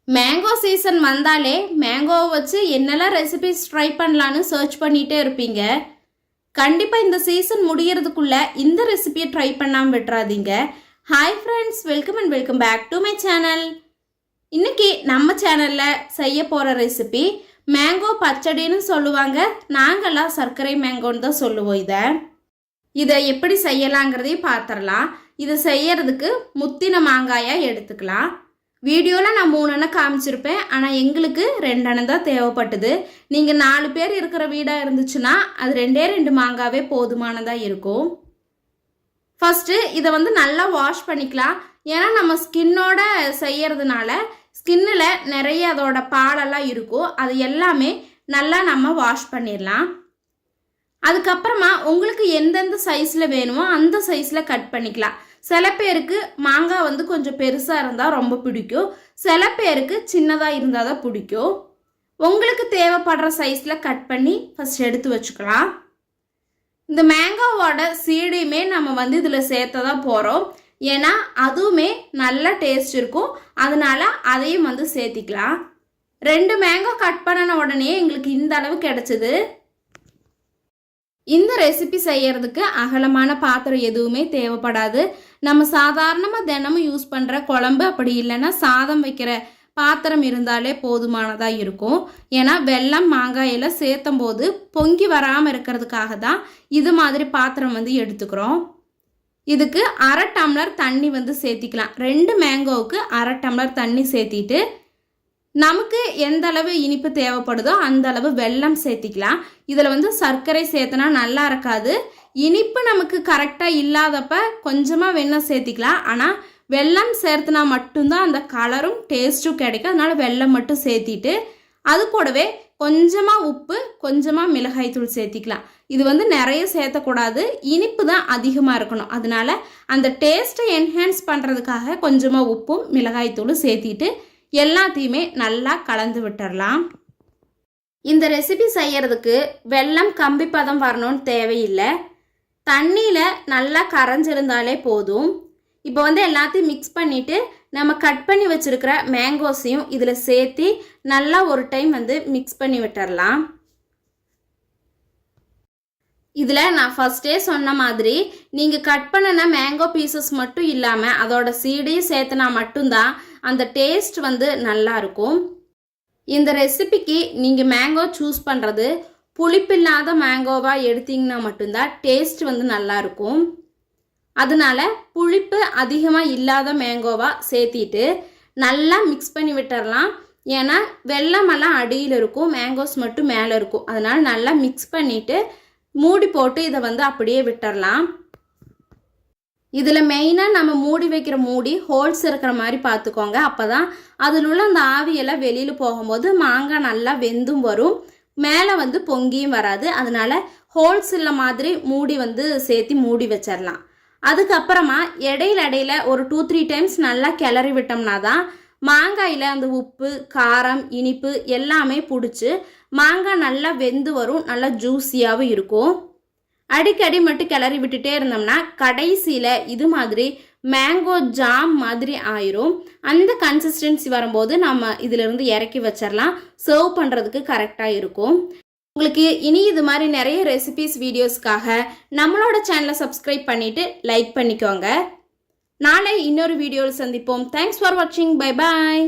Mango season வந்தாலே மேங்கோவை வச்சு என்னெல்லாம் ரெசிபிஸ் ட்ரை பண்ணலான்னு சர்ச் பண்ணிகிட்டே இருப்பீங்க. கண்டிப்பாக இந்த சீசன் முடியறதுக்குள்ளே இந்த ரெசிபியை ட்ரை பண்ணாமல் விட்டுறாதீங்க. Hi friends, welcome and welcome back to my channel. இன்றைக்கி நம்ம சேனலில் செய்ய போகிற ரெசிபி மேங்கோ பச்சடின்னு சொல்லுவாங்க. நாங்கள்லாம் சர்க்கரை மேங்கோன்னு தான் சொல்லுவோம். இதை எப்படி செய்யலாங்கிறதையும் பார்த்துடலாம். இதை செய்யறதுக்கு முத்தின மாங்காயாக எடுத்துக்கலாம். வீடியோவில் நான் 3 காமிச்சிருப்பேன், ஆனால் எங்களுக்கு 2 தான் தேவைப்பட்டது. நீங்கள் 4 பேர் இருக்கிற வீடாக இருந்துச்சுன்னா அது 2 மாங்காவே போதுமானதாக இருக்கும். ஃபஸ்ட்டு இதை நல்லா வாஷ் பண்ணிக்கலாம். ஏன்னா நம்ம ஸ்கின்னோட செய்யறதுனால ஸ்கின்னில் நிறைய அதோட பாலெல்லாம் இருக்கும். அது எல்லாமே நல்லா நம்ம வாஷ் பண்ணிடலாம். அதுக்கப்புறமா உங்களுக்கு எந்தெந்த சைஸில் வேணுமோ அந்த சைஸில் கட் பண்ணிக்கலாம். சில பேருக்கு மாங்காய் கொஞ்சம் பெருசாக இருந்தால் ரொம்ப பிடிக்கும், சில பேருக்கு சின்னதாக இருந்தால் தான் பிடிக்கும். உங்களுக்கு தேவைப்படுற சைஸில் கட் பண்ணி ஃபஸ்ட் எடுத்து வச்சுக்கலாம். இந்த மேங்காவோட சீடையுமே நம்ம இதில் சேர்த்த தான் போகிறோம். ஏன்னா அதுவுமே நல்ல டேஸ்ட் இருக்கும், அதனால அதையும் சேர்த்திக்கலாம். 2 மேங்கா கட் பண்ணின உடனே எங்களுக்கு இந்த அளவு கிடச்சிது. இந்த ரெசிபி செய்யறதுக்கு அகலமான பாத்திரம் எதுவுமே தேவைப்படாது. நம்ம சாதாரணமாக தினமும் யூஸ் பண்ணுற குழம்பு, அப்படி இல்லைன்னா சாதம் வைக்கிற பாத்திரம் இருந்தாலே போதுமானதாக இருக்கும். ஏன்னா வெல்லம் மாங்காயில் சேர்த்தும் போது பொங்கி வராமல் இருக்கிறதுக்காக தான் இது மாதிரி பாத்திரம் எடுத்துக்கிறோம். இதுக்கு 1/2 டம்ளர் தண்ணி சேர்த்திக்கலாம். 2 மேங்கோவுக்கு 1/2 டம்ளர் தண்ணி சேர்த்திட்டு நமக்கு எந்த அளவு இனிப்பு தேவைப்படுதோ அந்த அளவு வெல்லம் சேர்த்திக்கலாம். இதில் சர்க்கரை சேர்த்தனா நல்லா இருக்காது. இனிப்பு நமக்கு கரெக்டாக இல்லாதப்ப கொஞ்சமாக வெண்ணெய் சேர்த்திக்கலாம். ஆனால் வெல்லம் சேர்த்துனா மட்டும்தான் அந்த கலரும் டேஸ்ட்டும் கிடைக்கும். அதனால் வெல்லம் மட்டும் சேர்த்திட்டு அது கூடவே கொஞ்சமாக உப்பு, கொஞ்சமாக மிளகாய்த்தூள் சேர்த்திக்கலாம். இது நிறைய சேர்த்தக்கூடாது, இனிப்பு தான் அதிகமாக இருக்கணும். அதனால அந்த டேஸ்ட்டை என்ஹான்ஸ் பண்ணுறதுக்காக கொஞ்சமாக உப்பும் மிளகாய்த்தூளும் சேர்த்திட்டு எல்லாத்தையுமே நல்லா கலந்து விட்டுடலாம். இந்த ரெசிபி செய்யறதுக்கு வெல்லம் கம்பி பதம் வரணும்னு தேவையில்லை. தண்ணியில் நல்லா கரைஞ்சிருந்தாலே போதும். இப்போ எல்லாத்தையும் மிக்ஸ் பண்ணிவிட்டு நம்ம கட் பண்ணி வச்சுருக்கிற மேங்கோஸையும் இதில் சேர்த்து நல்லா ஒரு டைம் மிக்ஸ் பண்ணி விட்டுடலாம். இதில் நான் ஃபஸ்ட்டே சொன்ன மாதிரி நீங்கள் கட் பண்ணின மேங்கோ பீசஸ் மட்டும் இல்லாமல் அதோட சீடையும் சேர்த்துனா மட்டும்தான் அந்த டேஸ்ட் நல்லா இருக்கும். இந்த ரெசிபிக்கு நீங்கள் மேங்கோ சூஸ் பண்ணுறது புளிப்பில்லாத மேங்கோவாக எடுத்தீங்கன்னா மட்டும்தான் டேஸ்ட் நல்லா இருக்கும். அதனால புளிப்பு அதிகமாக இல்லாத மேங்கோவாக சேர்த்திட்டு நல்லா மிக்ஸ் பண்ணி விட்டுறலாம். ஏன்னா வெல்லமெல்லாம் அடியில் இருக்கும், மேங்கோஸ் மட்டும் மேலே இருக்கும். அதனால் நல்லா மிக்ஸ் பண்ணிவிட்டு மூடி போட்டு இதை அப்படியே விட்டுறலாம். இதில் மெயினாக நம்ம மூடி வைக்கிற மூடி ஹோல்ஸ் இருக்கிற மாதிரி பார்த்துக்கோங்க. அப்போ தான் அதில் உள்ள அந்த ஆவியெல்லாம் வெளியில் போகும்போது மாங்காய் நல்லா வெந்தும் வரும், மேலே பொங்கியும் வராது. அதனால் ஹோல்ஸ் இல்லை மாதிரி மூடி சேர்த்து மூடி வச்சிடலாம். அதுக்கப்புறமா இடையில ஒரு 2-3 டைம்ஸ் நல்லா கிளறி விட்டோம்னா தான் மாங்காயில் அந்த உப்பு, காரம், இனிப்பு எல்லாமே பிடிச்சி மாங்காய் நல்லா வெந்து வரும், நல்லா ஜூஸியாகவும் இருக்கும். அடிக்கடி மட்டும் கிளறி விட்டுட்டே இருந்தோம்னா கடைசியில் இது மாதிரி மேங்கோ ஜாம் மாதிரி ஆயிரும். அந்த கன்சிஸ்டன்சி வரும்போது நம்ம இதிலிருந்து இறக்கி வச்சிடலாம். சர்வ் பண்ணுறதுக்கு கரெக்டாக இருக்கும். உங்களுக்கு இனி இது மாதிரி நிறைய ரெசிபிஸ் வீடியோஸ்க்காக நம்மளோட சேனலை சப்ஸ்கிரைப் பண்ணிவிட்டு லைக் பண்ணிக்கோங்க. நாளை இன்னொரு வீடியோவில் சந்திப்போம். தேங்க்ஸ் ஃபார் வாட்சிங். Bye bye.